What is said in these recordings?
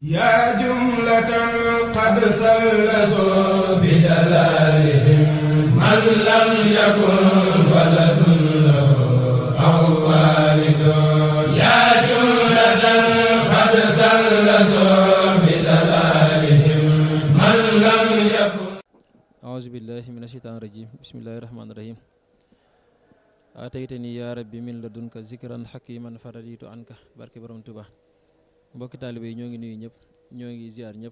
yaa jumlatan qad sallasoo bi dalaalihim man lam yakun waladun lahu aw waalidun yaa jumlatan qad sallasoo bi dalaalihim man lam yakun. Auzu billahi mina shaytaani rajiim bismillahi rahmaani rahiim. Ataytani yaa rabbi min ladunka zikran hakiman faraditu anka barke borom Tuuba. Mbokki taalibe yi ñoo ngi nuyu ñëpp ñoo ngi ziar ñëpp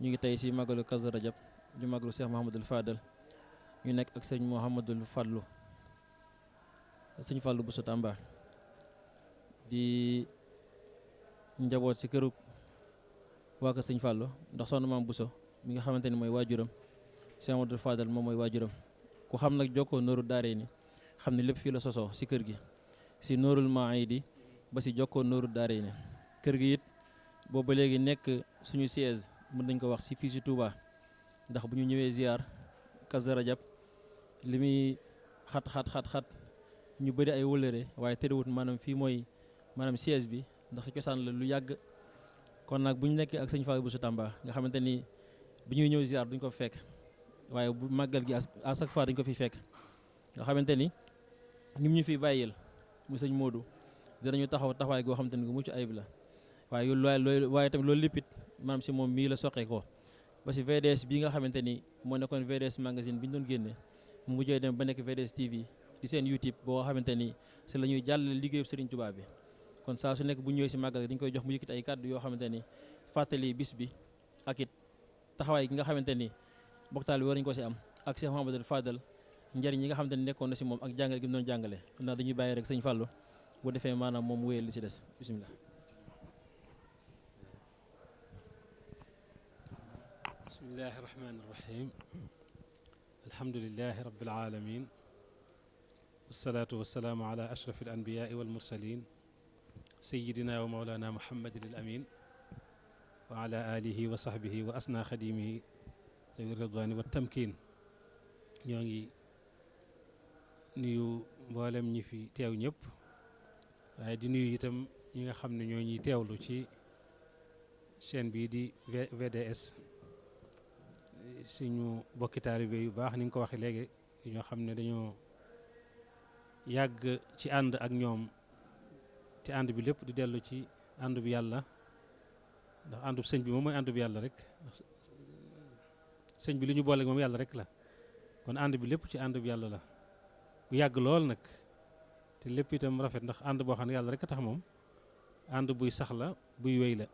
ñu ngi tey si magalu Kazu Rajab ñu magalu Cheikh Mouhamadul Fadal ñu nekk ak sëñ Mouhamadul Fadlu sëñ Fallou Bousso Tamba di njaboot si këru waa ko sëñ Fallou ndax soxna maam Bousso mi nga xamante ni mooy waajuram Cheikh Mouhamadul Fadal moom mooy waajuram ku xam nag jokkoo nooru daaree ni xam ne lépp fii la sosoo si kër gi si noorul maayidi ba si jokkoo nooru daaree ni kër gi it boobu ba léegi nekk suñu siège mën nañ ko wax si fii si Touba ndax bu ñu ñëwee ziar Kazu Rajab li muy xat ñu bëri ay wëllëre waaye terewut maanaam fii mooy maanaam siège bi ndax si cosaan la lu yàgg kon nag bu ñu nekkee ak sëñ Fallou Bousso Tamba nga xamante ni bu ñuy ñëw ziar duñ ko fekk waaye bu màggal gi à chaque fois dañ ko fi fekk nga xamante ni ñim ñu fi bàyyil mu sëñ Modou dinañu taxaw taxawaay goo xamante ni gu mucc ayib la waaye tamit loolu léppit maanaam si moom mii la soqee ko ba si VDS bii nga xamante ni moo nekkoon VDS magazine bi ñu doon génne mu mujjee dem ba nekk VDS TV di seen YouTube boo xamante ni si la ñuy jàllale liggéeyu Serigne Touba bi kon saa su nekk bu ñëwee si màggal dañ koy jox mu yëkkati ay kàddu yoo xamante ni fàttali bis bi ak it taxawaay gi nga xamante ni boktaal bi war nañu ko si am ak Cheikh Mouhamadul Fadal njëriñ yi nga xamante ni nekkoon na si moom ak jàngale gi mu doon jàngale xam naa dañuy bàyyi rek sëñ Fallou bu defee maanaam moom wéyal li si des bisimilah. bismillahi irrahmani irrahim alhamdulilahi rabilalamin wasalaatu wasalaamu ala ashraf alanbiyaai walmursalin sayidina wa maulana muhammadin al amin wa ala alihi wa sahbihi wa asna xadimihi dawi ridwani wa tamkin ñoo ngi nuyu mboolem ñi fi teew ñëpp waaye di nuyu itam ñi nga xam ne ñoo ñuy teewlu ci chaîne bii di VDS suñu bokki taalibe yu baax ni nga ko waxee léegi ñoo xam ne dañoo yàgg ci ànd ak ñoom te ànd bi lépp di dellu ci ànd bi yàlla ndax àndub sëñ bi moom mooy ànd bi yàlla rek sëñ bi li ñu boole moom yàlla rek la kon ànd bi lépp ci ànd bi yàlla la bu yàgg lool nag te lépp itam rafet ndax ànd boo xam ne yàlla rek a tax moom ànd buy sax la buy wéy la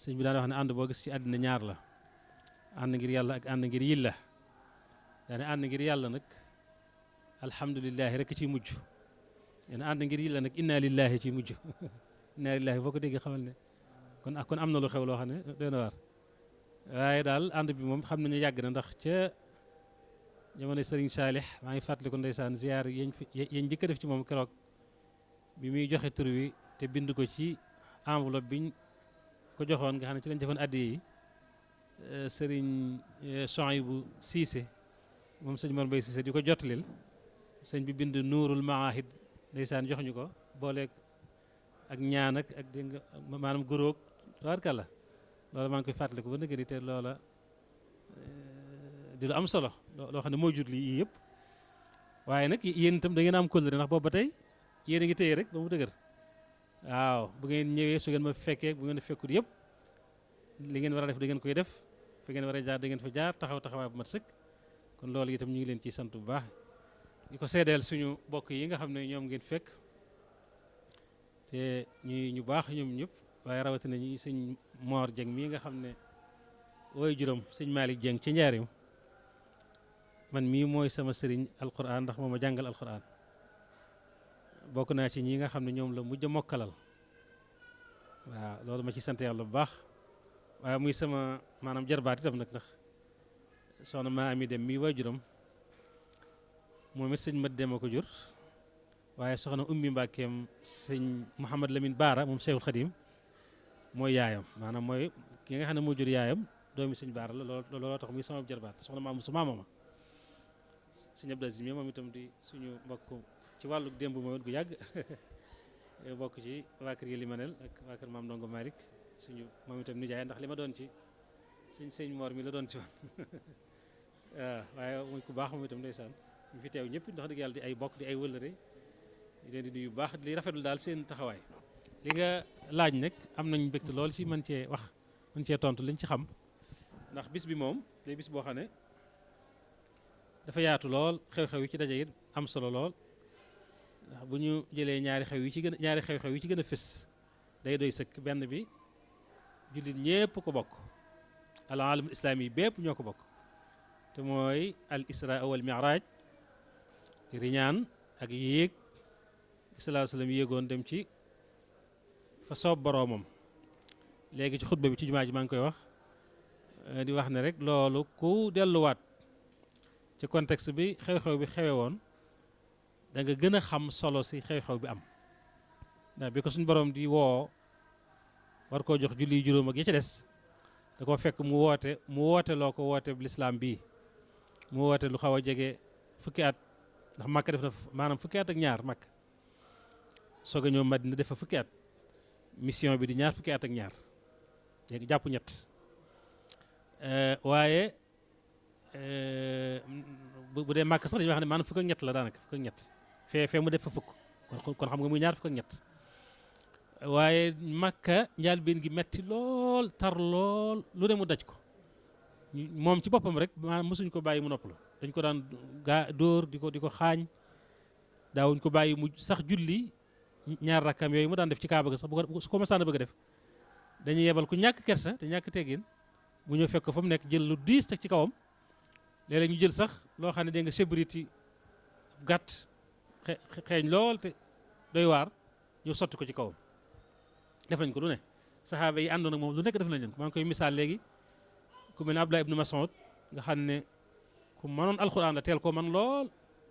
sëñ bi daan wax ne ànd boo gis ci àddina ñaar la ànd ngir yàlla ak ànd ngir yilla daane ànd ngir yàlla nag alhamdulilahi rek ciy mujj daane ànd ngir yilla nag inna lillahi ciy mujj inna lillahi boo ko déggee xamal ne kon am na lu xew loo xam ne doy na waar waaye daal ànd bi moom xam nañu yàgg na ndax ca jamono Sëriñ Saalix maa ngi fàttaliku ndeysaan ziyaar yéen njëkk a def ci moom keroog bi muy joxe tur wi te bind ko ci enveloppe biñ ko joxoon nga xam ne ci lañ defoon addiya yi sëriñ Souhaïbou Cissé moom sëñ Mor Mbaye Cissé di ko jottalil sëñ bi bind nuurul maahid ndeysaan jox ñu ko booleeg ak ñaan ak dégg nga maanaam góróog tabarkàlla loola maa ngi koy fàttaliku ba nëgë ni te loola di lu am solo loo xam ne moo jur lii yëpp waaye nag yéen itam da ngeen am kóllëre ndax boobu ba tey yéen a ngi téye rek ba mu dëgër waaw bu ngeen ñëwee su ngeen ma fekkee bu ngeen fekkut yëpp li ngeen war a def da ngeen koy def fi ngeen war a jaar da ngeen fa jaar taxawaay bu mat sëkk kon loolu itam ñu ngi leen ciy sant bu baax di ko seedeel suñu bokk yi nga xam ne ñoom ngeen fekk te ñu baax ñoom ñëpp waaye rawatina ñi sëñ Mor Dieng mii nga xam ne wooy juróom sëñ Malick Dieng ci njaarim man mii mooy sama sëriñ alquran ndax moo ma jàngal alquran bokk naa ci ñi nga xam ne ñoom la mujj a mokkalal waaw loolu ma ci sant yàlla bu baax waaye muy sama maanaam jarbaat itam nag ndax soxna maa ami dem mii waajuram moom it sëñ mat dem a ko jur waaye soxna ummi mbàkkeem sëñ Mouhamad Lamine Baara moom Cheikhul Khadim mooy yaayam maanaam mooy ki nga xam ne moo jur yaayam doomi sëñ Baara la looloo tax muy sama jarbaat soxna maam su maamama sëñ Abdou Aziz moom itam di suñu mbokk ci wàllu démb moom it gu yàgg bokk ci waa kër Yelimanel ak waa kër maam Ndongo Malick suñu moom itam nijaay ndax li ma doon ci sëñ Mor mi la doon ci woon waaw waaye muy ku baax moom itam ndeysaan ñu fi teew ñëpp ndax dëgg yàlla di ay bokk di ay wëllëre di leen di nuyu bu baax li rafetlu daal seen taxawaay li nga laaj nag am nañ mbégte lool ci mën cee wax mën cee tontu liñ ci xam ndax bis bi moom day bis boo xam ne dafa yaatu lool xew-xew yi ci daje it am solo lool ndax bu ñu jëlee ñaari xew-xew yi ci gën a fës day doy sëkk benn bi jullit ñépp ko bokk al alam islaami yi bépp ñoo ko bokk te mooy al isra wal mi'raj riñaan ak yéeg sallallahu alayhi wa sallam yéegoon dem ci fa soob boroomam léegi ci xutba bi ci jumaa ji maa ngi koy wax di wax ne rek loolu ku delluwaat ci contexte bi xew-xew bi xewe woon da nga gën a xam solo si xew-xew bi am ndax bi ko suñu borom di woo war koo jox julli juróom ak yi ci des da koo fekk mu woote loo ko woote lislaam bii mu woote lu xaw a jege fukki at ndax Makka def na maanaam fukki at ak ñaar Makka soog a ñëw Madina def fa fukki at mission bi di ñaar fukki at ak ñaar léegi jàpp ñett waaye bu dee Makka sax dañuy wax ne maanaam fukk ak ñett la daanaka fukk ak ñett fee mu def fa fukk kon xam nga muy ñaar fukk ak ñett waaye Makka njëlbéen gi metti lool tar lool lu ne mu daj ko moom ci boppam rek maanaam mosuñ ko bàyyi mu noppalu dañ ko daan dóor di ko xaañ daawuñ ko bàyyi mu sax julli ñaar rakkam yooyu mu daan def ci Kaaba ga sax su ko masaan a bëgg a def dañuy yebal ku ñàkk kersa te ñàkk teggin mu ñëw fekk ko fa mu nekk jël lu diis teg ci kawam léeg-léeg ñu jël sax loo xam ne dégg nga sébriti gàtt xeeñ lool te doy waar ñëw sotti ko ci kawam def nañ ko lu ne saxaaba yi àndoon ak moom lu nekk def nañ leen ko maa ngi koy misaal léegi ku mel ne Abdullah ibnu Mas'ud nga xam ne ku mënoon alxuraan la teel ko man lool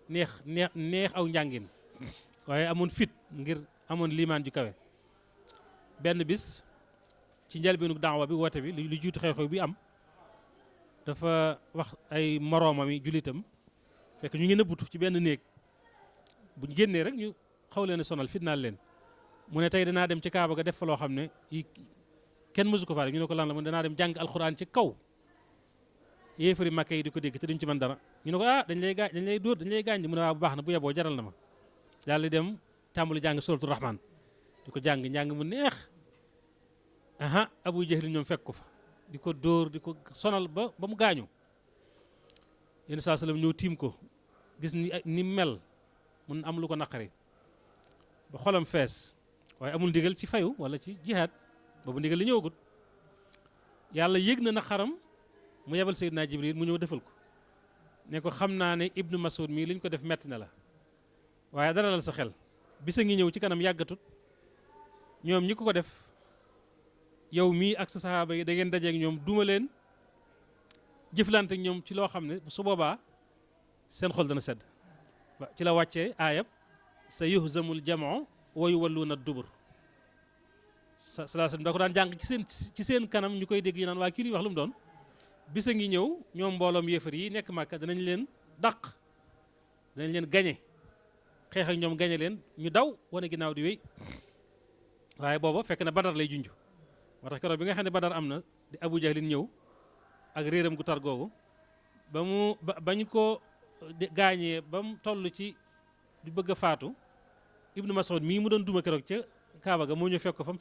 neex aw njàngin waaye amoon fit ngir amoon liimaan ju kawe benn bis ci njëlbeenu daawa bi woote bi lu jiitu xew-xew bi am dafa wax ay moroomam yi jullitam fekk ñu ngi nëbbutu ci benn néeg bu ñu génnee rek ñu xaw leen a sonal fitnaal leen mu ne tey danaa dem ci Kaaba ga def fa loo xam ne kenn mësu ko faa ñu ne ko lan la mu ne danaa dem jàng alxuraan ci kaw yéefari Makka yi di ko dégg te duñ ci mën dara ñu ne ko dañ lay dóor dañ lay gaañ mu ne waaw bu baax na bu yeboo jaral na ma daal di dem tàmbali jàng suratul rahman di ko jàng mu neex Abu Jahl ñoom fekk ko fa di ko dóor di ko sonal ba mu gaañu yenn saa sallam ñëw tiim ko gis ni mel mun am lu ko naqari ba xolam fees waaye amul ndigal ci fayu wala ci jihaad boobu ndigal li ñëwagut yàlla yëg na naqaram mu yebal Seydina Jibril mu ñëw defal ko ne ko xam naa ne Ibnu Mas'ud mii li ñu ko def metti na la waaye dalal sa xel bisa ngi ñëw ci kanam yàggatut ñoom ñi ko def yow mii ak sa saxaaba yi da ngeen dajeek ñoom duma leen jëflante ak ñoom ci loo xam ne su boobaa seen xol dana sedd ci la wàccee aayab sa yuhzamul jamoo wa yuwalluuna dubur da ko daan jàng ci seen kanam ñu koy dégg ñu naan waa kii li wax lu mu doon bisa ngi ñëw ñoom mbooloom yéefar yi nekk Màkka danañ leen dàq danañ leen gañe xeex ak ñoom gañe leen ñu daw wane ginnaaw di wéy waaye booba fekk na Badar lay junj moo tax keroog bi nga xam ne Badar am na di Abu Jahlin ñëw ak réeram gu tar googu bañ ko gaañee ba mu toll ci di bëgg a faatu Ibnu Mas'ud mii mu doon duma keroog ca Kaaba ga moo ñëw fekk ko fa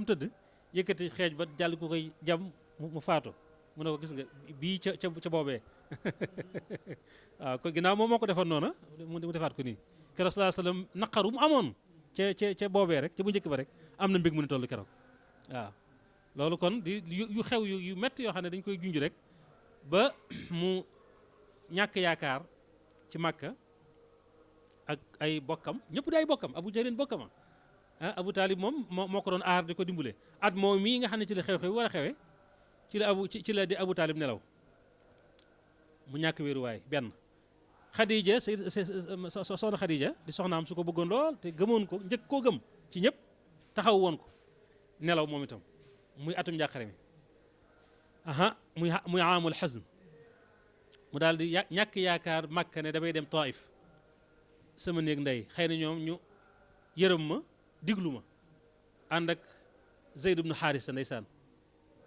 mu tëdd yëkkati xeej ba jàll ko koy jam mu faatu mu ne ko gis nga bii ca boobee waaw kon ginnaaw moom moo ko defoon noona mu defaat ko nii keroog sallallahu alayhi wasallam naqaru mu amoon ca boobee rek ca bu njëkk ba rek am na mbég mu ne toll keroog waaw loolu kon di yu xew yu métti yoo xam ne dañ koy junj rek ba mu ñàkk yaakaar ci Makka ak ay bokkam ñëpp di ay bokkam Abu Jahlin bokkama Abu Talib moom moo ko doon aar di ko dimbale at moom mii nga xam ne ci la xew-xew war a xewe ci la di Abu Talib nelaw mu ñàkk wéeruwaay benn Khadija soxna Khadija di soxnaam su ko bëggoon lool te gëmoon ko njëkk koo gëm ci ñëpp taxaw woon ko nelaw moom itam muy atum njàqare mi muy aamul xasn mu daal di ñàkk yaakaar Makka ne damay dem Taif sama néeg ndey xëy na ñoom ñu yërëm ma diglu ma ànd ak Zeyd ibnu Xaarisa ndeysaan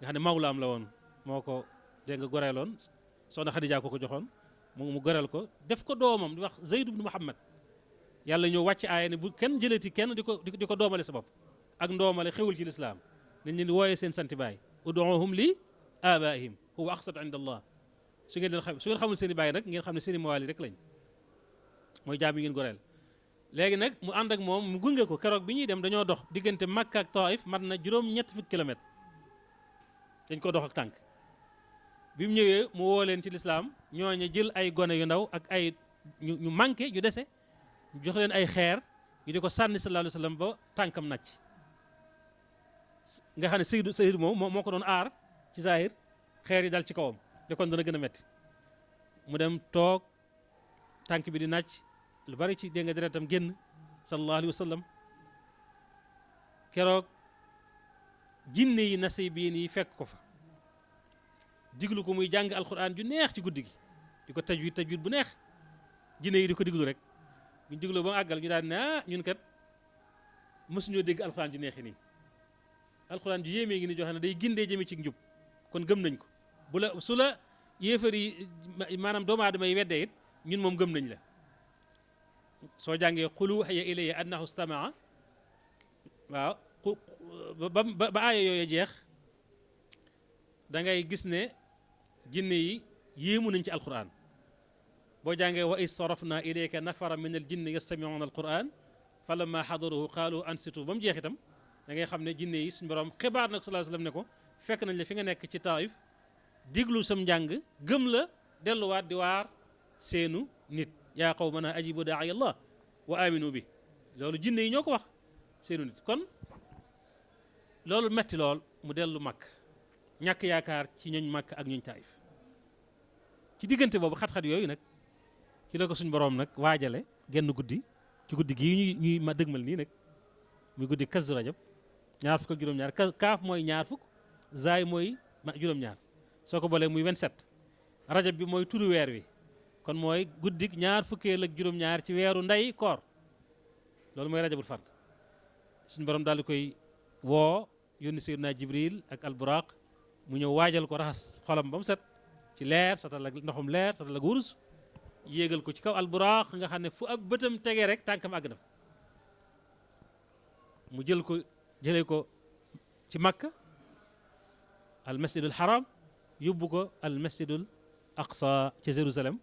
nga xam ne mawlaam la woon moo ko dégg nga goreeloon soxna Xadija ko joxoon mu goreel ko def ko doomam di wax Zeyd ibnu Muhammad yàlla ñëw wàcc aaya ne bu kenn jëlati kenn di ko doomale sa bopp ak ndoomale xewul ci lislaam nañ leen di wooyee seen santi baay uduuhum li abaihim huwa aqsat inda allah su ngeen xamul seen i baay nag ngeen xam ne seen i mawaali rek lañ mooy jaam yi ngeen goreel léegi nag mu ànd ak moom mu gunge ko keroog bi ñuy dem dañoo dox diggante Makka ak Taif mat na juróom-ñetti fukki kilomètre dañ ko dox ak tànk bi mu ñëwee mu woo leen ci lislaam ñooñu jël ay gone yu ndaw ak ay ñu manqué ñu dese jox leen ay xeer ñu di ko sànni sallallahu alayhi wa sallam ba tànkam nàcc nga xam ne Seydou moom moo ko doon aar ci zahir xeer yi dal ci kawam de kon dana gën a metti mu dem toog tànk bi di nàcc lu bari ci dégg nga deretam génn sallallahu alayhi wa sallam keroog jinne yi nasibiin yi fekk ko fa diglu ko muy jàng alquran ju neex ci guddi gi di ko tajwid bu neex jinne yi di ko diglu rek buñ diglu ba mu àggal ñu daan ne ñun kat mësuñoo dégg alquran ju neexi nii alquran ju yéemee ngi ni joxe ne day gindee jëme ci njub kon gëm nañ ko bu la su la yéefar yi maanaam doomu aadama yi weddee it ñun moom gëm nañ la soo jàngee qul uhiya ilayya annahu istamaa waaw ba aaya yooyu jeex da ngay gis ne jinne yi yéemu nañ ci alquran boo jàngee wa is sarafna ilayka nafara min al jinni yastamiuna alquran falamma xadaruhu qaalu ansitu ba mu jeex itam da ngay xam ne jinne yi suñu borom xibaar nag sallallahu alayhi wasallam ne ko fekk nañ la fi nga nekk ci Taif diglu sam njàng gëm la delluwaat di waar seenu nit yaa qawmana ajibu daa'iya Allah wa aminu bi loolu jinne yi ñoo ko wax seenu nit kon loolu metti lool mu dellu Makka ñàkk yaakaar ci ñooñ Makka ak ñooñ Taif ci diggante boobu xat-xat yooyu nag ci la ko suñ boroom nag waajale genn guddi ci guddi gii ñuy ma dëgmal nii nag muy guddi Kazu Rajab ñaar fukk ak juróom-ñaar kaaf mooy ñaar fukk zaay mooy juróom-ñaar soo ko boolee muy 27 rajab bi mooy turu weer wi kon mooy guddik ñaar fukkeel ak juróom-ñaar ci weeru ndey koor loolu mooy rajabul fard suñu borom daal di koy woo yónni Seydina Jibril ak alburaq mu ñëw waajal ko raxas xolam ba mu set ci leer satal ak ndoxum leer satal ak wurus yéegal ko ci kaw alburaq nga xam ne fu ab bëtam tegee rek tànkam àgg na fa mu jëlee ko ci Makka al masjidul haram yóbbu ko al masjidul aqsa ci Jérusalem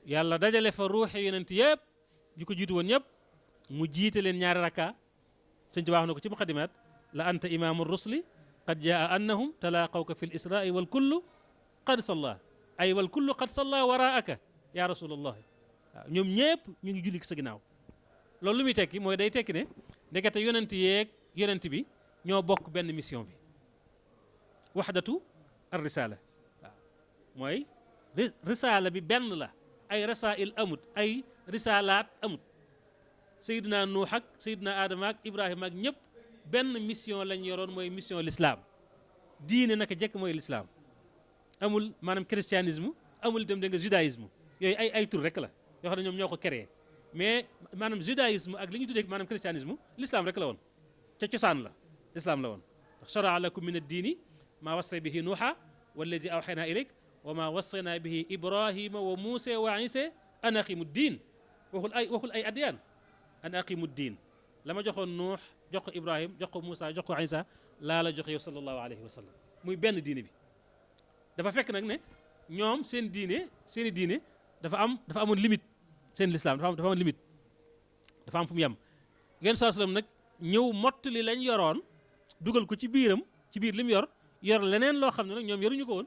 yàlla dajale fa ruuxi yonent yëpp yu ko jiitu woon ñëpp mu jiite leen ñaari rakka sëñ ci wax na ko ci muqaddimaat la anta imaamu rusli qad jaa annahum talaaqawka fi l israai wal kullu qad salla ay wal kullu qad salla waraaka ya rasulallah waaw ñoom ñëpp ñu ngi julli sa ginnaaw loolu lu muy tekki mooy day tekki ne ndekete yonent yeeg yonent bi ñoo bokk benn mission bi waxdatu ar risala waaw mooy risala bi benn la ay rasail amut ay risalaat amut Seydina Nuux ak Seydina Adama ak Ibrahima ak ñëpp benn mission lañ yoroon mooy mission l'islam diine naka jekk mooy l'islam amul maanaam christianisme amul itam da nga judaïsme yooyu ay tur rek la yoo xam ne ñoom ñoo ko créé mais maanaam judaïsme ak li ñu tuddee maanaam christianisme l'islam rek la woon ca cosaan la l'islam la woon shara'a lakum min ad-diini maa wassa bihi nuuha walladi awxaynaa ilayk wa maa wassayna bihi ibrahima wa muusa wa isa an aqimu diin waxul ay adyaan an aqimu diin la ma joxoon nuux jox ko ibrahim jox ko muusa jox ko isa laa la jox yow sallallahu alayhi wa sallam muy benn diine bi dafa fekk nag ne ñoom seen diine dafa amoon limite seen l'islam dafa amoon limite dafa am fu mu yem ngeen saa sallam nag ñëw mott li lañ yoroon dugal ko ci biiram ci biir li mu yor leneen loo xam ne nag ñoom yoruñu ko woon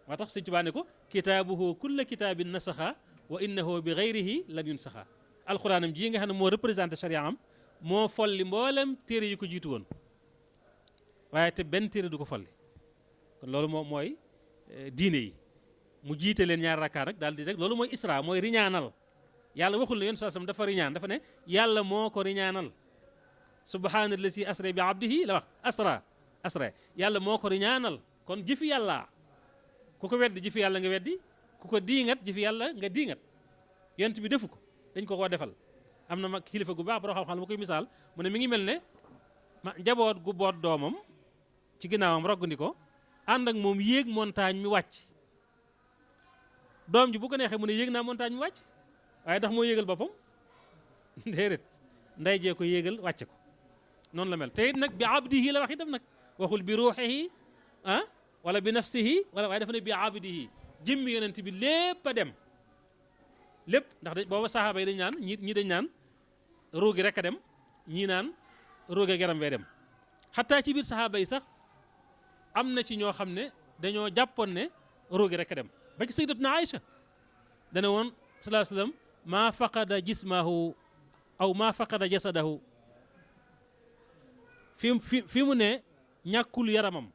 moo tax Sëñ Tuubaa ne ko kitaabuhu kulla kitaabin nasaxa wa innahu bi gayrihi lan yunsaxa alxuraanam ji nga xam ne moo représenté charia am moo folli mboolem téere yi ko jiitu woon waaye te benn téere du ko folli kon loolu moom mooy diine yi mu jiite leen ñaar rakkaa nag daal di rek loolu mooy isra mooy riñaanal yàlla waxul ne yéen saa sam dafa riñaan dafa ne yàlla moo ko riñaanal subhaanallazi asra bi abdihi la wax asra yàlla moo ko riñaanal kon jëfi yàlla ku ko weddi jëfi yàlla nga weddi ku ko diingat jëfi yàlla nga diingat yonent bi defu ko dañ ko koo defal am na mag kilifa gu baax borom xam-xam ma koy misaal mu ne mi ngi mel ne njaboot gu boot doomam ci ginnaawam roggandi ko ànd ak moom yéeg montagne mi wàcc doom ji bu ko neexee mu ne yéeg naa montagne mi wàcc waaye ndax moo yéegal boppam déedéet nday jee ko yéegal wàcce ko noonu la mel te it nag bi abdihi la wax itam nag waxul bi ruuxihi wala bi nafsihi wala waaye dafa ne bi abdihi jëmmi yonent bi lépp a dem lépp ndax booba saxaaba yi dañ naan ñi dañ naan ruugi rek a dem ñii naan ruuge geram bee dem xataa ci biir saxaaba yi sax am na ci ñoo xam ne dañoo jàppoon ne ruugi rek a dem ba ci sayyidatuna Aïcha dana woon sallallahu alayhi wasallam maa faqada jismahu aw maa faqada jasadahu fi mu ne ñàkkul yaramam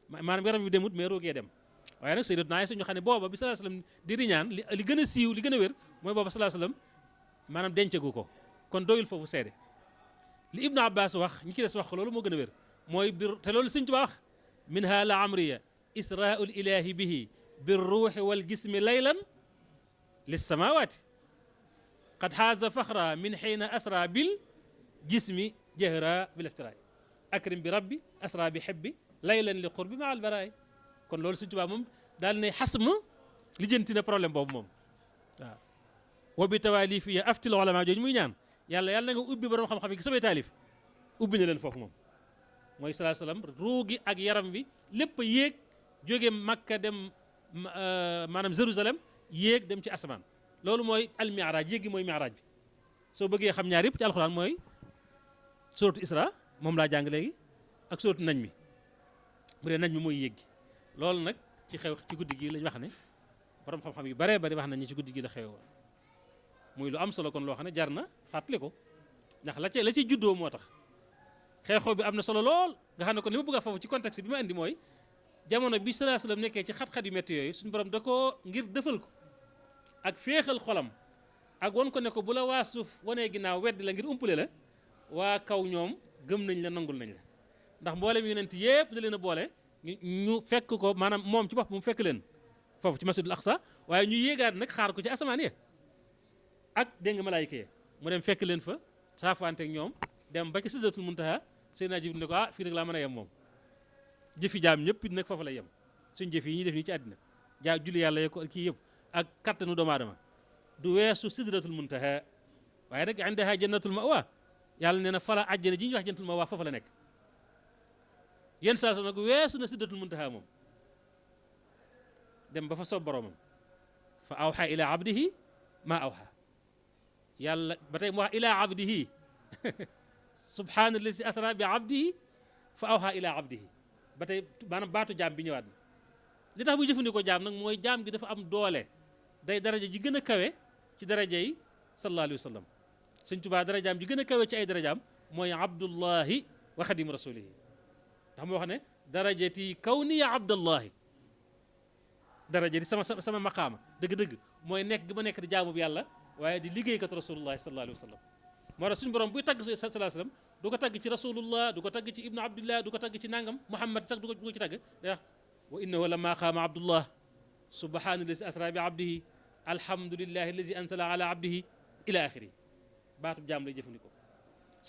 maanaam yaram bi demut mais ruugee dem waaye nag sayyidatuna Aïcha ñu xam ne booba bi sallallahu alayhi wasallam di riñaan li gën a siiw li gën a wér mooy booba sallallahu alayhi wasallam maanaam dencagu ko kon doyul foofu seede li Ibnu Abbas wax ñi ci des wax ko loolu moo gën a wér mooy bir te loolu Sëñ Tuubaa wax minha la amriya israul ilahi bihi bir ruuxi wal jismi laylan lis samawati qad xaaza faxra min xiina asra bil jismi jahra bil iftiraay akrim bi rabbi asra bi xebbi laylan li qurbi ma al baraay kon loolu Sëñ Tuubaa moom daal ne xasma lijjanti na problème boobu moom waaw wa bi tawaalif ya aftil ulama jooju muy ñaan yàlla na nga ubbi borom xam-xam yi ki samay taalif ubbi na leen foofu moom mooy salaa salaam ruugi ak yaram bi lépp a yéeg jóge Makka dem maanaam Jérusalem yéeg dem ci asamaan loolu mooy al mi'raaj yéegi mooy mi'raaj bi soo bëggee xam ñaar yëpp ci alxuraan mooy suratu Isra moom laa jàng léegi ak suratu nañ mi bu dee nañ mi mooy yéegi loolu nag ci xew ci guddi gi lañ wax ne borom xam-xam yu baree bari wax nañ ci guddi gi la xewoon muy lu am solo kon loo xam ne jar na fàttali ko ndax la ci juddoo moo tax xeexoo bi am na solo lool nga xam ne kon li ma bëgg a foofu ci contexte bi ma indi mooy jamono bi sallallahu alayhi wasallam nekkee ci xat-xat yu métti yooyu suñu borom da koo ngir dëfal ko ak féexal xolam ak won ko ne ko bu la waa suuf wanee ginnaaw weddi la ngir umpale la waa kaw ñoom gëm nañ la nangul nañ la ndax mboolem yonent yépp da leen a boole ñu fekk ko maanaam moom ci bopp mu fekk leen foofu ci masjidul aqsa waaye ñu yéegaat nag xaar ko ci asamaan ya ak dégg nga malaayika yi mu dem fekk leen fa saafante ak ñoom dem ba ci sidratul muntaha Seydina Jibril ne ko fii rek laa mën a yem moom jëfi jaam ñëpp it nag foofu la yem suñ jëf yi ñuy def nii ci àddina julli yàlla ye ko kii yëpp ak kattanu doomu aadama du weesu sidratul muntaha waaye nag indaha jannatul mawa yàlla nee na fala àjjana ji ñuy wax jannatul mawa foofu la nekk yenn saa so nag weesu na sidratul muntaha moom dem ba fa soob boromam fa awxa ila abdihi ma awxa yàlla ba tey mu wax ila abdihi subhaanallazi asra bi abdihi fa awxa ila abdihi ba tey maanaam baatu jaam bi ñëwaat na li tax muy jëfandikoo jaam nag mooy jaam gi dafa am doole day daraja ji gën a kawe ci daraja yi sallallahu alayhi wa sallam Sëñ Tuubaa darajaam ji gën a kawe ci ay darajaam mooy abdullahi wa xadim rasulihi ndax moo wax ne darajati kawniya abdullahi daraja di sama maqaama dëgg-dëgg mooy nekk gi ma nekk di jaamu bi yàlla waaye di liggéeykat rasulullahi sallallahu alayhi wa sallam moo tax suñu borom buy tagg sallallahu alayhi wa sallam du ko tagg ci rasulullah du ko tagg ci ibnu abdillah du ko tagg ci nangam muhammad sax du ko ci tagg day wax wa innahu lamma qaama abdullah subhanallazi asra bi abdihi alhamdulillahi allazi anzala ala abdihi ila axiri baatub jaam lay jëfandikoo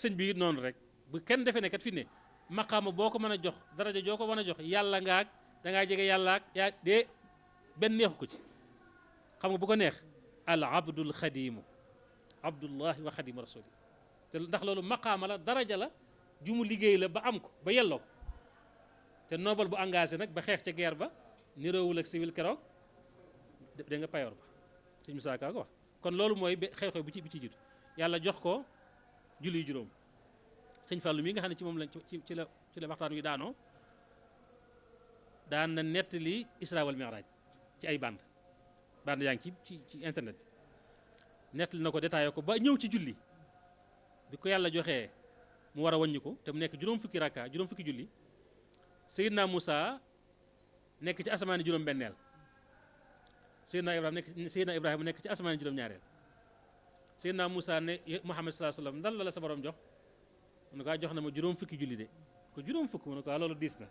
sëñ bi noonu rek bu kenn defee ne kat fi ne maqaama boo ko mën a jox daraja joo ko mën a jox yàlla ngaak dangaa jege yàllaak yaa dee benn neexu ko ci xam nga bu ko neex al abdul xadimu abdullahi wa xadimu rasuli te ndax loolu maqaama la daraja la ju mu liggéey la ba am ko ba yelloo ko te nobel bu engagé nag ba xeex ca guerre ba niroowul ak civil keroog da nga payoor ba sëñ Musaa Ka ko wax kon loolu mooy xew-xew bi ci jiitu yàlla jox ko julli juróom sëñ Fallou mi nga xam ne ci moom lañ ci la waxtaan wi daanoo daan na nettali Isra wal Mi'raj ci ay bande yaa ngi ci internet bi nettali na ko détaillé ko ba ñëw ci julli bi ko yàlla joxee mu war a wàññi ko te mu nekk juróom fukki rakka juróom fukki julli Seydina Moussa nekk ci asamaani juróom benneel Seydina Ibrahima nekk ci asamaani juróom ñaareel Seydina Moussa ne Muhammad sallallahu alayhi wasallam ndal la sa borom jox mu ne ko jox na ma juróom fukki julli de ko juróom fukk mu ne ko loolu diis na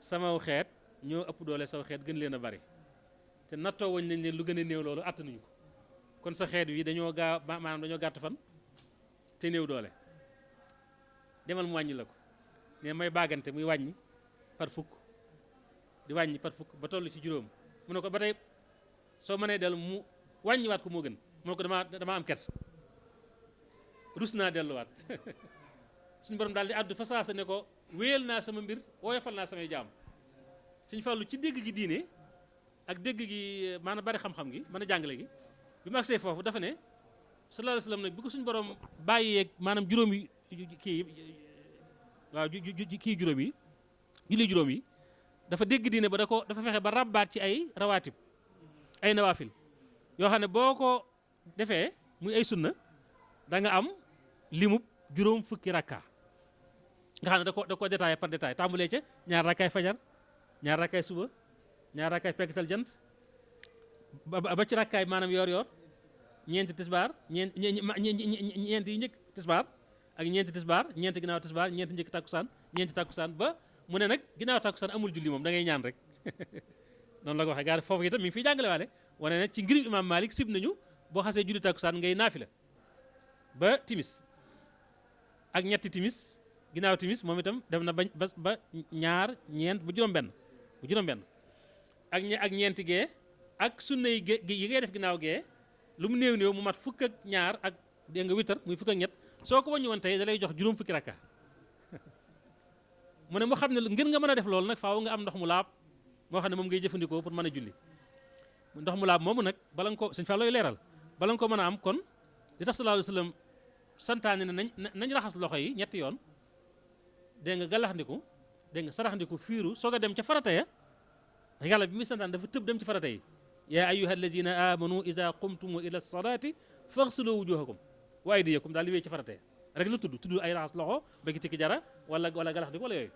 samaw xeet ñoo ëpp doole saw xeet gën leen a bari te nattoo wañ nañ leen lu gën a néew loolu attanuñu ko kon sa xeet wi dañoo maanaam dañoo gàtt fan te néew doole demal mu wàññi la ko ne may baagante muy wàññi par fukk di wàññi par fukk ba toll ci juróom mu ne ko ba tey soo mënee dellu mu wàññiwaat ko moo gën mu ne ko dama am kers rus naa delluwaat suñu borom daal di àddu fa saasa ne ko wéyal naa sama mbir woyofal naa samay jaam Sëñ Fallu ci dégg gi diine ak dégg gi maanaam bari xam-xam gi mën a jàngale gi bi mu agsee foofu dafa ne sallallahu alayhi wasallam nag bi ko suñu borom bàyyeeg maanaam juróom yi kii waaw kii juróom yi julli juróom yi dafa dégg diine ba dafa fexe ba rabbaat ci ay rawaatib ay nawaafil yoo xam ne boo ko defee muy ay sunna da nga am limub juróom fukki rakka nga xam ne da ko détaillé par détail tàmbulee ca ñaar rakkaay fajar ñaar rakkaay suba ñaar rakkaay pekkital jant ba ci rakkaay maanaam yor ñeenti tisbaar ñeent yi njëkk tisbaar ak ñeenti tisbaar ñeenti ginnaaw tisbaar ñeenti njëkk takkusaan ñeenti takkusaan ba mu ne nag ginnaaw takkusaan amul julli moom da ngay ñaan rek noonu la ko waxee gaar foofu itam mi ngi fiy jàngale waale wane ne ci ngir Imam Malik sib nañu boo xasee julli takkusaan ngay naafila ba timis ak ñetti timis ginnaaw timis moom itam dem na ba ñaar ñeent bu juróom-benn ak ñeenti gee ak sunna yi yi ngay def ginnaaw gee lu mu néew mu mat fukk ak ñaar ak dégg nga wittar muy fukk ak ñett soo ko wàññi woon tey da lay jox juróom fukki rakka mu ne mu xam ne ngir nga mën a def loolu nag faaw nga am ndox mu laab moo xam ne moom ngay jëfandikoo pour mën a julli ndox mu laab moomu nag bala nga ko Sëñ Fallu looy leeral bala nga ko mën a am kon li tax sallallahu alayhi wasallam santaane ne nañ raxas loxo yi ñetti yoon dégg nga galaxndiku dégg nga saraxndiku fiiru soog a dem ca farata ya yàlla bi muy santaane dafa tëb dem ci farata yi yaa ayyuha alladina amanu ida qumtum ila salati faghsilu wujuhakum wa aydiyakum daal li wéy ci farata ya rek la tudd ay raxas loxo ba ki tikki jara wala galaxndiku wala yooyu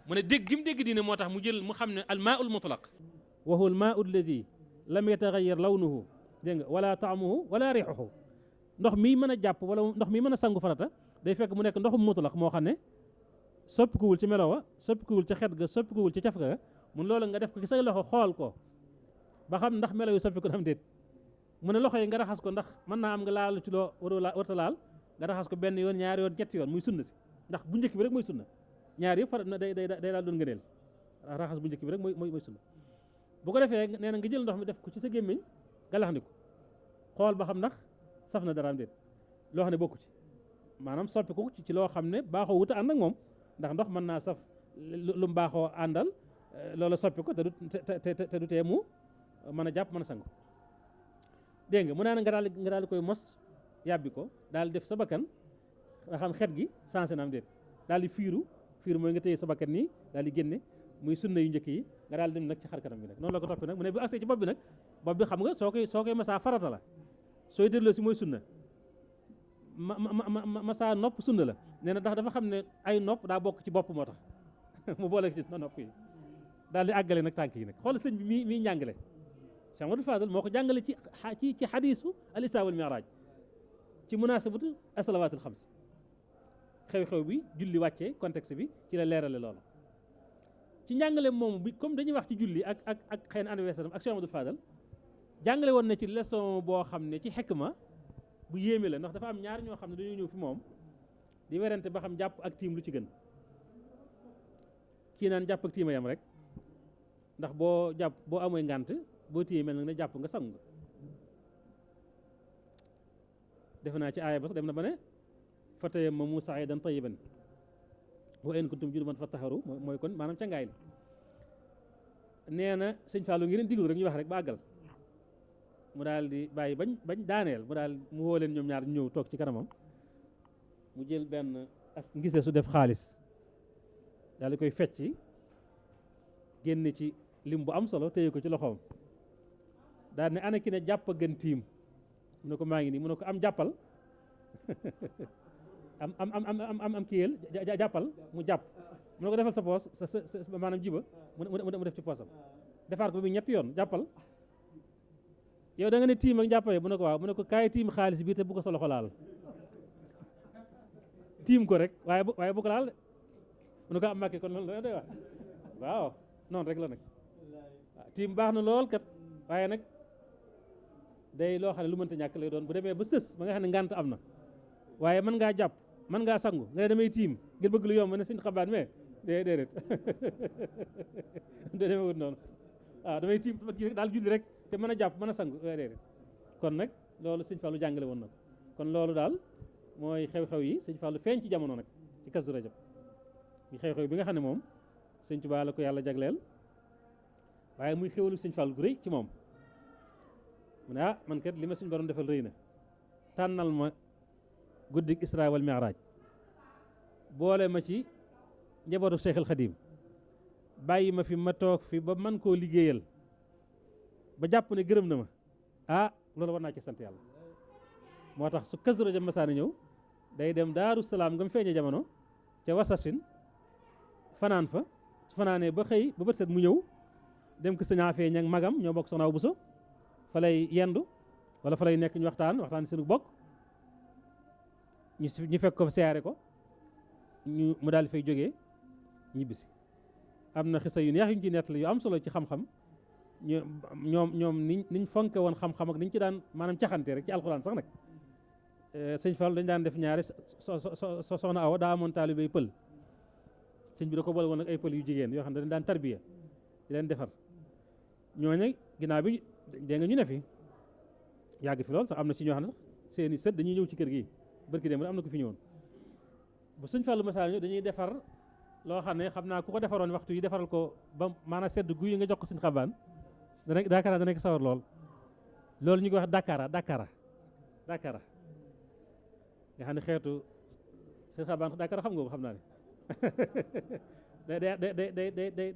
mu ne dégg gi mu dégg diine moo tax mu jël mu xam ne al maa'ul mutlaq wa huwa al maa'u alladi lam yataghayyar lawnuhu dégg nga wala taamuhu wala riixuhu ndox mi mën a jàpp wala ndox mi mën a sangu farata day fekk mu nekk ndoxum mutlaq moo xam ne soppikuwul ci melowa soppikuwul ci xet ga soppikuwul ci caf ga mun loolu nga def ko ci say loxo xool ko ba xam ndax melo yu soppiku am déet mu ne loxo yi nga raxas ko ndax mën naa am nga laal ci loo warta laal nga raxas ko benn yoon ñaari yoon ñetti yoon muy sunna si ndax bu njëkk bi rek mooy sunna ñaar yëpp day daal doon ngëneel raxas bu njëkk bi rek mooy sunna bu ko defee nee na nga jël ndox mi def ko ci sa gémmiñ galaxndiku xool ba xam ndax saf na dara am déet loo xam ne bokku ci maanaam soppi ko ci loo xam ne baaxoo wuta ànd ak moom ndax ndox mën naa saf lu mu baaxoo àndal loola soppi ko te du tee mu mën a jàpp mën a sangu dégg nga mu naa ne nga daal di koy mos yàbbi ko daal def sa bakkan nga xam xet gi sensé na am déet daal di fiiru mooy nga téye sa bakkan nii daal di génne muy sunna yu njëkk yi nga daal dem nag ci xar kanam bi nag noonu la ko toppee nag mu ne bu agsee ci bopp bi nag bopp bi xam nga soo koy masaa farata la sooy delloo si mooy sunna masaa nopp sunna la nee na ndax dafa xam ne ay nopp daa bokk ci bopp moo tax mu boole ci nopp yi daal di àggale nag tànk yi nag xool sëñ bi mii njàngale Cheikh Amadou Fadal moo ko jàngale ci xadiisu al isra wal mi'raj ci munasabatu as-salawaatul xams xew-xew bi julli wàccee contexte bi ci la leerale loolu ci njàngale moomu bi comme dañuy wax ci julli ak xëy na anniversaire ak Cheikh Amadou Fadal jàngale woon na ci leçon boo xam ne ci xikma bu yéeme la ndax dafa am ñaar ñoo xam ne dañoo ñëw fi moom di werante ba xam jàpp ak tiim lu ci gën kii naan jàpp ak tiima yam rek ndax boo amee ngànt boo téye mel nag ne jàpp nga sangu nga defe naa ci aaya ba sax dem na ba ne fatayammamu sa'idan tayyiban wa in kuntum junuban fattaharu mooy kon maanaam cangaay li nee na sëñ Fallou ngi leen diglu rek ñu wax rek ba àggal mu daal di bàyyi bañ daaneel mu woo leen ñoom ñaar ñëw toog ci kanamam mu jël benn ngise su def xaalis daal di koy fecci génne ci lim bu am solo téye ko ci loxoom daal ne ana ki ne jàpp a gën tiim mu ne ko maa ngi nii mu ne ko am jàppal am kiyeel jàppal mu jàpp mu ne ko defal sa poos sa maanaam jiba mu def ci poosam defaat ko bi ñetti yoon jàppal yow da nga ne tiim ak jàppee mu ne ko waaw mu ne ko kaay tiim xaalis bi te bu ko sa loxo laal tiim ko rek waaye bu ko laal de mu ne ko am màkke kon loolu la doy wax waaw noonu rek la nag waaw tiim baax na lool kat waaye nag day loo xam ne lu mënta ñàkk lay doon bu demee ba sës ba nga xam ne ngànt am na waaye mën ngaa jàpp mën ngaa sangu nga ne damay tiim ngir bëgg lu yomb ne sëñ xabaan mais déedéet demewut noonu waaw damay tiim daal julli rek te mën a jàpp mën a sangu déedéet kon nag loolu sëñ Fallu jàngale woon na ko kon loolu daal mooy xew-xew yi sëñ Fallu feeñ ci jamono nag ci Kazu Rajab ñu xew-xew bi nga xam ne moom sëñ Tuubaa la ko yàlla jagleel waaye muy xéwalu sëñ Fallu gu rëy ci moom mu ne man kat li ma suñ borom defal rëy na tànnal ma guddik Isra wal Mi'raj boole ma ci njabootu Cheikhul Khadim bàyyi ma fi ma toog fi ba man koo liggéeyal ba jàpp ne gërëm na ma loolu war naa ci sant yàlla moo tax su Kazu Rajab masaana ñëw day dem Daaru Salaam nga mu feeñee jamono ca Wasasin fanaan fa su fanaanee ba xëy ba bët set mu ñëw dem ko sëñ Afee ñag magam ñoo bokk Soxna Awa Buso fa lay yendu wala fa lay nekk ñu waxtaan seenu bokk ñu fekk ko fa siyaare ko mu daal di fay jógee ñibbisi am na xisa yu neex yu ñu ci nettali yu am solo ci xam-xam ñoom niñ fonke woon xam-xam ak niñ ci daan maanaam caxante rek ci alxuraan sax nag sëñ Fall dañ daan def ñaari soxna Awa daa amoon taalibey pël sëñ bi da ko boole woon ak ay pël yu jigéen yoo xam ne dañ daan tarbiya di leen defar ñooñu ginnaaw bi dégg nga ñu ne fi yàgg fi lool sax am na ci ñoo xam ne sax seeni sët dañuy ñëw ci kër gi barki dem am na ko fi ñëwoon bu sëñ Fallu masaal ñu dañuy defar loo xam ne xam naa ku ko defaroon waxtu yi defaral ko ba maanaam sedd guy nga jox ko sëñ xabaan Dakar dana ko sawar loolu ñu koy wax Dakara nga xam ne xeetu sëñ xabaan Dakara xam nga ko xam naa ne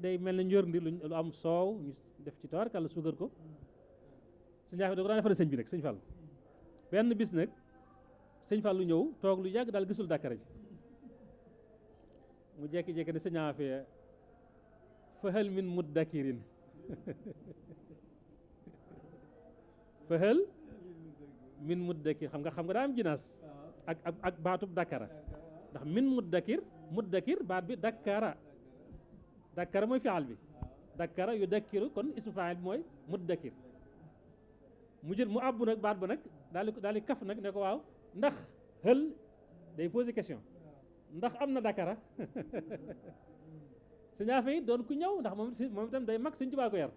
day mel ne njër ndi lu am soow ñu def ci toor kàlla suukar ko sëñ Afee da ko daan defal sëñ bi nag sëñ Fallu benn bis nag sëñ Fallu ñëw toog lu yàgg daal gisul Dakara ji mu jekki-jekki ne sëñ Afee fahal min muddakirin fahal min muddakir xam nga daa am jinaas ak baatub Dakara ndax min muddakir baat bi Dakara mooy fi'al bi Dakara yu dakkiru kon ismu fa'il bi mooy muddakir mu jël mu àbbu nag baat ba nag daal di kaf nag ne ko waaw ndax hël day poser question ndax am na Dakara sëñ Afee it doon ku ñëw ndax moom itam day mag sëñ Tuubaa ko yar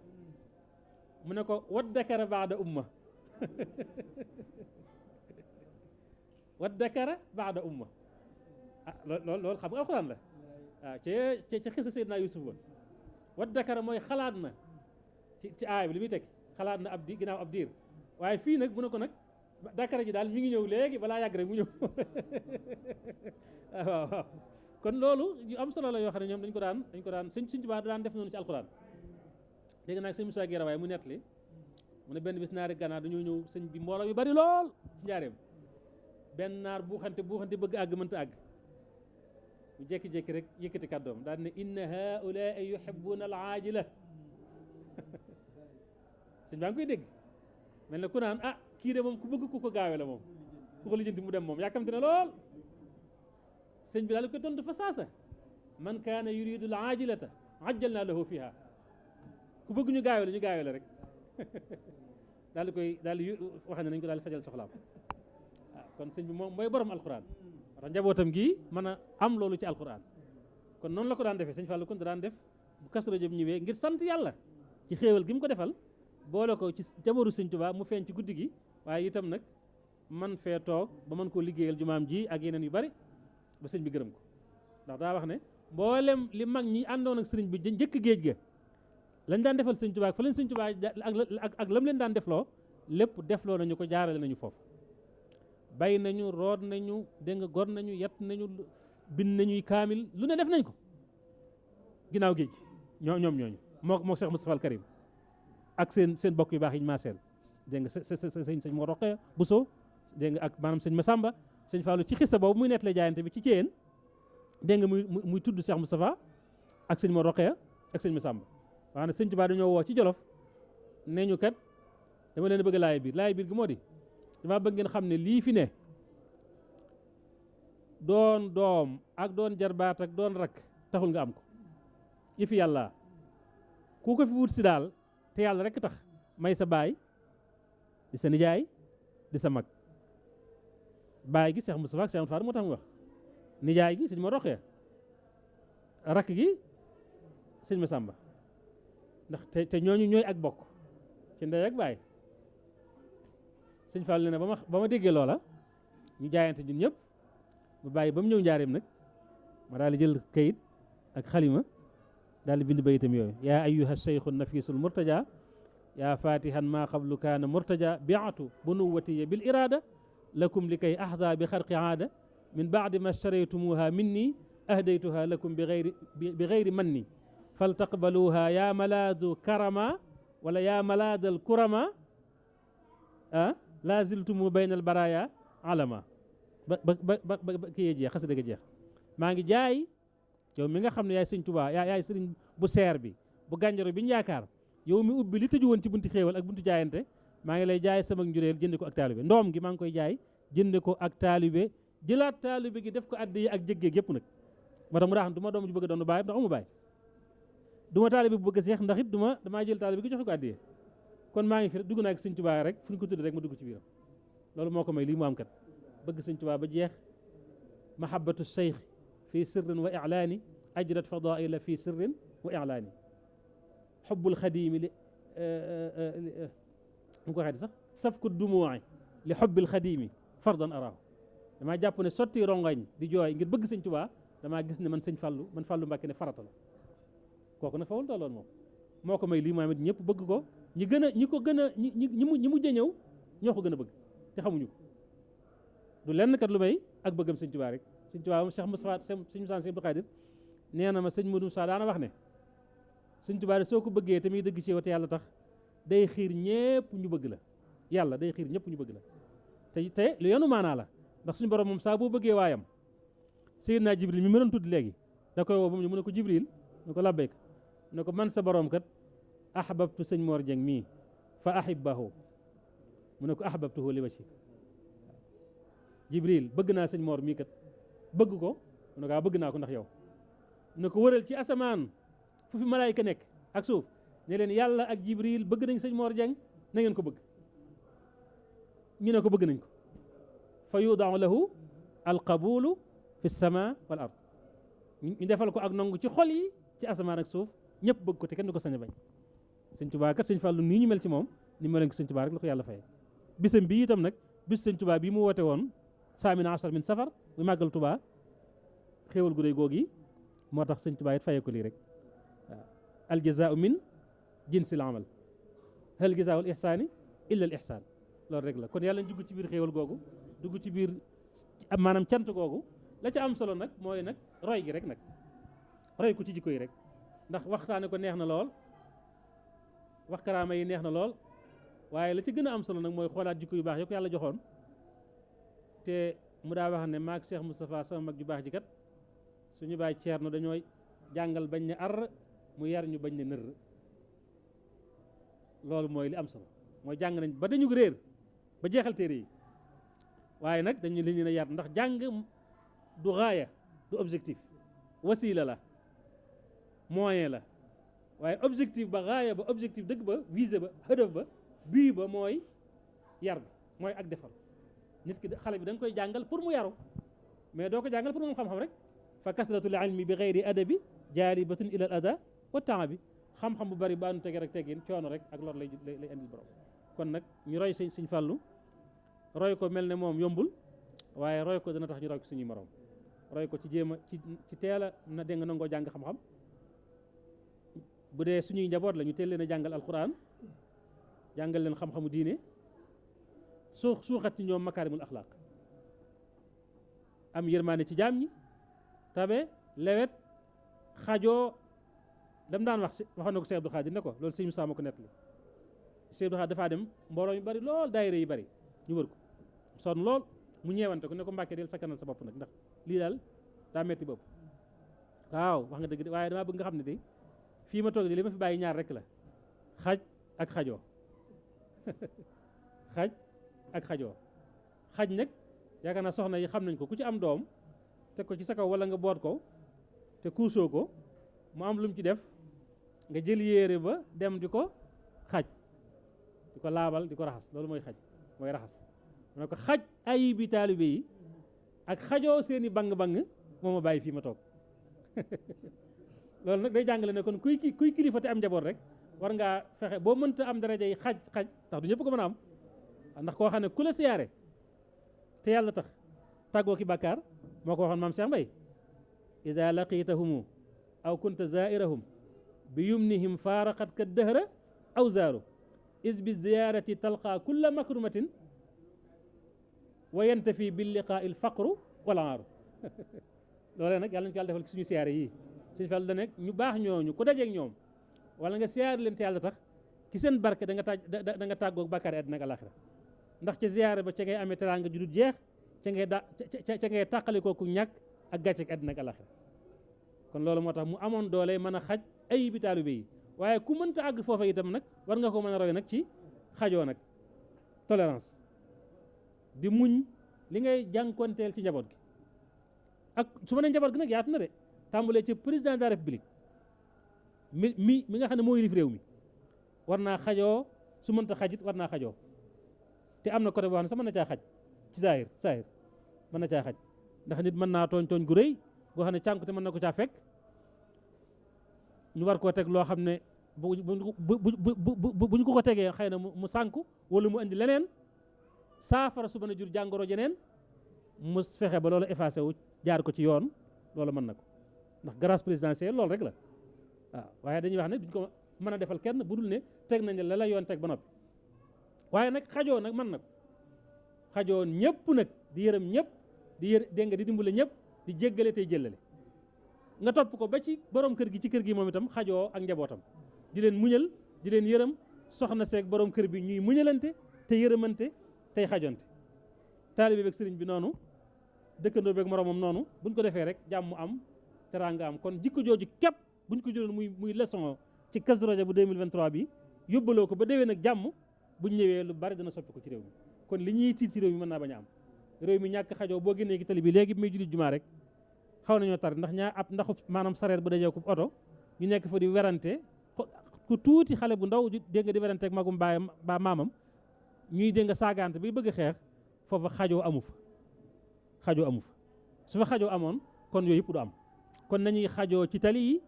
mu ne ko wat Dakara baada umma wat Dakara baada umma loolu xam nga alxuraan la waaw ca xisa Seydina Yuusuf ba wat Dakara mooy xalaat na ci aay bi li muy teg xalaat na ginnaaw ab diir waaye fii nag mu ne ko nag Dakara ji daal mi ngi ñëw léegi balaa yàgg rek mu ñëw waaw kon loolu yu am solo la yoo xam ne ñoom dañ ko daan sëñ Tuubaa daan def noonu ci alxuraan dégg naa sëñ Musaa Gera waaye mu nettali mu ne benn bis naari ganaar dañoo ñëw sëñ bi mbooloo bi bari lool ci njaareem benn naar buuxante bëgg àgg mënta àgg mu jékki-jékki rek yëkkati kàddoom daal ne inna haa'ulaa'i yuhibbuuna al-aajila sëñ baa ngi koy dégg mel ne ku naan kii de moom ku bëgg ku ko gaawe la moom ku ko lijjanti mu dem moom yàkkamti na lool sëñ bi daal di ko tontu fa saasa man kaana yuridu al-aajilata ajjalnaa lahu fiha ku bëgg ñu gaawe la rek daal di wax ne nañ ko daal di fajal soxlaam kon sëñ bi moom mooy borom alxuraan wax njabootam gi mën a am loolu ci alxuraan kon noonu la ko daan defee sëñ Fallu kon daan def bu Kazu Rajab ñëwee ngir sant yàlla ci xéewal gi mu ko defal boole ko ci jabaru sëñ Tuubaa mu feeñ ci guddi gi waaye itam nag man fee toog ba mën koo liggéeyal jumaam ji ak yeneen yu bari ba sëñ bi gërëm ko ndax daa wax ne mboolem li mag ñi àndoon ak sëriñ bi njëkk géej ga lañ daan defal sëñ Tuubaa fa leen sëñ Tuubaa ak lam leen daan defloo lépp defloo nañu ko jaarale nañu foofu bay nañu root nañu dégg nga gor nañu yet nañu bind nañuy kaamil lu ne def nañ ko ginnaaw géej ñooñu moo Cheikh Moustapha al Karim ak seen bokk yu baax yi ñu maaseel dégg nga sëñ moo roqee Bousso dégg nga ak maanaam sëñ Masamba sëñ Fallu ci xissa boobu muy nettali jaayante bi ci Ceyeen dégg nga muy tudd Cheikh Moustapha ak sëñ moo roqee ak sëñ Masamba wax ne sëñ Tuubaa dañoo woo ci Jolof nee ñu kat dama leen bëgg laay biir gi moo di dama bëgg ngeen xam ne lii fi ne doon doom ak doon jarbaat ak doon rakk taxul nga am ko yëfi yàlla ku ko fi wut si daal te yàlla rek tax may sa baay di sa nijaay di sa mag baay gi Cheikh Moustapha ak Cheikh Faar moo tax mu wax nijaay gi sëñ ma roqee rakk gi sëñ ma sàmba ndax te ñooñu ñooy ak bokk ci ndey ak baay sëñ Fall ne na ba ma déggee loola ñu jaayante ñun ñëpp mu bàyyi ba mu ñëw njaareem nag ma daal di jël kayit ak xalima daal di bind bayitam yooyu yaa ayyuha cheikhu nafisul murtaja yaa fatihan ma qablu kaana murtaja biatu bunuwatiya bil irada lakum li kay ahda bi xarqi aada min baadi ma shtaraytumuha minni ahdaytuha lakum bi gayri manni faltaqbaluha ya malaadu karama wala ya malaadal kurama la ziltumu bayna al baraya alama ba kii jeex xasida ga jeex maa ngi jaay yow mi nga xam ne yaay sëñ Tuubaa yaay sëriñ bu seer bi bu gànjaro bi ñu yaakaar yow mi ubbi li tëju woon ci bunti xéewal ak bunti jaayante maa ngi lay jaay sama njureel jënde ko ak taalibe ndoom gi maa ngi koy jaay jënde ko ak taalibe jëlaat taalibe gi def ko addiya ak jéggeeg yëpp nag moo tax mu daa xam du ma doom ju bëgg a doon baay ndax amu baay du ma taalibe bu bëgg a seex ndax it damaa jël taalibe gi joxe ko addiya kon maa ngi fi dugg naa ak sëñ Tuubaa rek fu ñu ko tudd rek ma dugg ci biiram loolu moo ko may lii mu am kat bëgg sëñ Tuubaa ba jeex mahabbatu cheikh fi sirrin wa i'laani ajrat fadaila fi sirrin wa i'laani xubbul xadiimi li mu ko waxee sax safku dumuu'i li xubbil xadiimi fardan araahu damaa jàpp ne sotti rongañ di jooy ngir bëgg sëñ Tuubaa damaa gis ne man Fallu Mbàkke ne farata la kooku nag fawul tolloon moom moo ko may lii moom it ñëpp bëgg ko ñi mu jëñëw ñoo ko gën a bëgg te xamuñu ko du lenn kat lu may ak bëggam sëñ Tuubaa rek sëñ Tuubaa moom Cheikh Moustapha sëñ Moussa Abdou Khadir nee na ma sëñ Modou Moussa daana wax ne sëñ Tuubaa soo ko bëggee te muy dëgg ci yow te yàlla tax day xiir ñëpp ñu bëgg la yàlla day xiir ñëpp ñu bëgg la te lu yenu maanaa la ndax suñu borom moom saa boo bëggee waayam Seydina Jibril mi mënoon tudd léegi da koy woo ba mu ñu mu ne ko Jibril ne ko labbayk ne ko man sa borom kat ahbabtu sëñ Mor Dieng mii fa ahibbahu mu ne ko ahbabtuhu li wajhik Jibril bëgg naa sëñ Mor mii kat bëgg ko mu ne ko bëgg naa ko ndax yow mu ne ko wëral ci asamaan fu fi malaayika nekk ak suuf ne leen yàlla ak Jibril bëgg nañ sëñ Mor Dieng na ngeen ko bëgg ñu ne ko bëgg nañ ko fa yudaau lahu alqabulu fi sama wal ard ñu defal ko ak nangu ci xol yi ci asamaan ak suuf ñëpp bëgg ko te kenn du ko sañ a bañ sëñ Tuubaa kat sëñ Fallu nii ñu mel ci moom ni ma leen ko sëñ Tuubaa rek la ko yàlla fayee bisam bii itam nag bis sëñ Tuubaa bii mu woote woon saamina ashar min safar mu màggal Tuubaa xéewal gu réy googu yi moo tax sëñ Tuubaa it fayee ko lii rek waaw al jazaau min jinsil amal hal jazaa'ul ihsaani illa al ihsaan loolu rek la kon yàlla ñu dugg ci biir xéewal googu dugg ci biir maanaam cant googu la ca am solo nag mooy nag roy gi rek nag roy ko ci jikko yi rek ndax waxtaane ko neex na lool wax karaama yi neex na lool waaye la ci gën a am solo nag mooy xoolaat jikko yu baax yi ko yàlla joxoon te mu daa wax ne maag Cheikh Moustapha sama mag ju baax ji kat suñu baay Ceerno dañoo jàngal bañ ne ar mu yar ñu bañ ne nër loolu mooy li am solo mooy jàng nañ ba dañu réer ba jeexal téere yi waaye nag dañu li ñu yar ndax jàng du gaaya du objectif wasiila la moyen la waaye objectif ba gaaya ba objectif dëgg ba visé ba hëdëf ba bii ba mooy yar bi mooy ak defar nit ki xale bi da nga koy jàngal pour mu yaru mais doo ko jàngal pour moom xam-xam rek fa kasratul ilmi bi gayri adabi jaalibatun ila al ada wa taabi xam-xam bu bari baanu tege rek teggin coono rek ak lor lay indil borom kon nag ñu roy Sëñ Fallu roy ko mel ne moom yombul waaye roy ko dana tax ñu roy ko suñuy morom roy ko ci jéem a ci teel a na dégg nga nangoo jàng xam-xam bu dee suñuy njaboot la ñu teel leen a jàngal alquran jàngal leen xam-xamu diine suuxat ci ñoom makaarimul axlaaq am yërmaane ci jaam ñi tabe lewet xajoo dam daan waxoon na ko Cheikh Abdou Khadir ne ko loolu sëñ Moussa ma ko nettali Cheikh Abdou Khadir dafaa dem mbooloo yu bari lool daayira yi bari ñu wër ko sonn lool mu ñeewante ko ne ko Mbàkke del sakkanal sa bopp nag ndax lii daal daa metti bopp waaw wax nga dëgg waaye damaa bëgg nga xam ne de fii ma toog de li ma fi bàyyi ñaar rek la xaj ak xajoo xaj ak xajoo xaj nag yaakaar naa soxna yi xam nañ ko ku ci am doom teg ko ci sa kaw wala nga boot ko te kuusoo ko mu am lu mu ci def nga jël yéere ba dem di ko xaj di ko laabal di ko raxas loolu mooy xaj mooy raxas mu ne ko xaj ayibi taalibe yi ak xajoo seeni bang-bang moo ma bàyyi fii ma toog loolu nag day jàngale ne kon kuy kilifa te am njaboot rek war ngaa fexe boo mënta am daraja yi xaj ndax du ñëpp ko mën a am ndax koo xam ne ku la siyaare te yàlla tax tàggoo ki bàkkaar moo ko waxoon maam Cheikh Mbaye ida laqitahumu aw kunta zairahum bi yumnihim faaraqat ka dëhra aw zaaru is bi ziyarati talqa kulla makrumatin wa yantafi bil liqaa'i al faqru wal aaru loolee nag yàlla nañu ko yàlla defal ci suñu siyaare yii suñu fel da nekk ñu baax ñooñu ku dajeeg ñoom wala nga siyaare leen te yàlla tax ci seen barke da nga tàggoog bàkkaar àddina ak alaxira ndax ci ziyaare ba ca ngay amee teraanga ju dul jeex ca ngay tàqalikoo ku ñàkk ak gàcceeg àddina ak alaxira kon loolu moo tax mu amoon doole mën a xaj ay bi taalibe yi waaye ku mënta àgg foofa itam nag war nga ko mën a roy nag ci xajoo nag tolérance di muñ li ngay jànkonteel ci njaboot gi ak su ma nee njaboot gi nag yaatu na de tàmbalee ci président de la république mi nga xam ne moo yilif réew mi war naa xajoo su mënta xajit war naa xajoo te am na côté boo xam ne sax mën na caa xaj ci saahir mën na caa xaj ndax nit mën naa tooñ gu rëy goo xam ne cànku te mën na ko caa fekk ñu war koo teg loo xam ne bu ñu ko tegee xëy na mu sànku wala mu indi leneen saafara su mën a jur jàngoro jeneen mu fexe ba loolu effacé wu jaar ko ci yoon loolu mën na ko ndax grâce présidentielle loolu rek la waaw waaye dañuy wax ne duñ ko mën a defal kenn bu dul ne teg nañ la la yoon teg ba noppi waaye nag xajoo nag mën na ko xajoo ñëpp nag di yërëm ñëpp dégg nga di dimbale ñëpp di jéggale tey jëllale nga topp ko ba ci borom kër gi ci kër gi moom itam xajoo ak njabootam di leen muñal di leen yërëm soxna seeg borom kër bi ñuy muñalante te yërëmante tey xajonte taalibe beeg sëriñ bi noonu dëkkandoo beeg moromam noonu buñ ko defee rek jàmm am teraanga am kon jikko jooju képp buñ ko jëloon muy leçon ci Kazu Rajab bu 2023 bi yóbbaloo ko ba déwee nag jàmm buñ ñëwee lu bari dana soppi ko ci réew mi kon li ñuy tiit ci réew mi mën naa bañ a am réew mi ñàkk xajoo boo génnee ki tali bi léegi bi muy julli jumaa rek xaw nañoo tar ndax ndaxu maanaam sareet bu dajee ko oto ñu nekk fa di werante ku tuuti xale bu ndaw dégg nga di werante ak magum baayam ba maamam ñuy dégg nga saagante bi bëgg a xeex foofa xajoo amu fa su fa xajoo amoon kon yooyu yëpp du am kon nañuy xajoo ci tali yi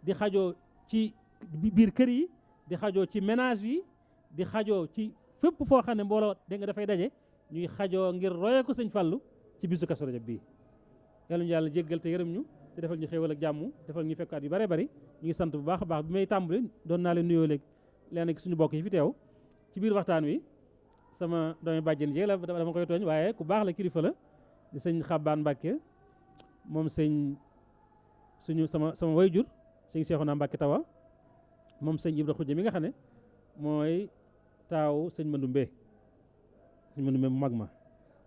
di xajoo ci biir kër yi di xajoo ci ménage yi di xajoo ci fépp foo xam ne mbooloo dégg nga dafay daje ñuy xajoo ngir roye ko sëñ Fallu ci bisu Kazu Rajab bii yàlla ñu yàlla jéggal te yërëm ñu te defal ñu xéewal ak jàmm defal ñu fekkaat yu bare bari ñu ngi sant bu baax a baax bi may tàmbali doon naa leen nuyoo léegi leen suñu bokk yi fi teew ci biir waxtaan wi sama doomi bàjjen jéeg la dama koy tooñ waaye ku baax la kilifa la di sëñ Xabbaan Mbàkke moom sama wayjur sëñ Seexuna Mbàkke Tawa moom sëñ Ibra Xujje mi nga xam ne mooy taaw sëñ Mandumbe mu mag ma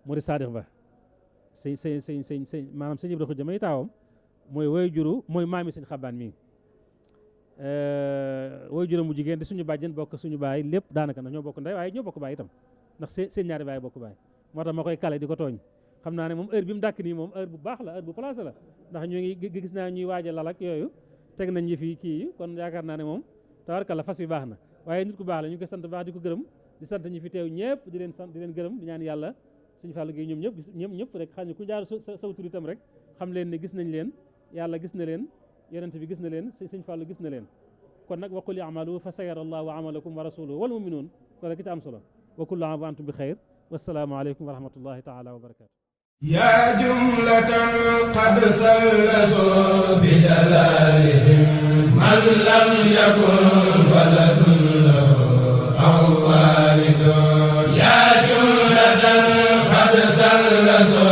moo di Saadix Ba sëñ maanaam sëñ Ibra Xujje may taawam mooy wayjuru mooy maami sëñ Xabbaan mii wayjuram mu jigéen di suñu bàjjen bokk suñu baay lépp daanaka ndax ñoo bokk ndey waaye ñoo bokk baay itam ndax seen ñaari baay bokk baay moo tax ma koy kale di ko tooñ xam naa ne moom heure bi mu dàkk nii moom heure bu baax la heure bu placé la ndax ñu ngi gis naa ñuy waaj a lal ak yooyu teg nañ ñi fi kii kon yaakaar naa ne moom tabarkalla fas bi baax na waaye nit ku baax la ñu koy sant baax di ko gërëm di sant ñi fi teew ñëpp di leen sant di leen gërëm di ñaan yàlla suñu Fallou Gueye ñoom ñëpp rek xam ne ku jaar saw tur itam rek xam leen ne gis nañ leen yàlla gis na leen yonent bi gis na leen sëñ Fallou gis na leen kon nag wa qul i'malu fa sayara allahu amalakum wa rasuluhu wal mu'minun loolu ki ci am solo wa kullu aam wa antum bi xayr wassalaamu aleykum wa rahmatullahi taala wa barakatu yaa jumlatan qad sallasu bi dalalihim man lam yakun waladun lahu aw walidun yaa jumlatan qad sallasu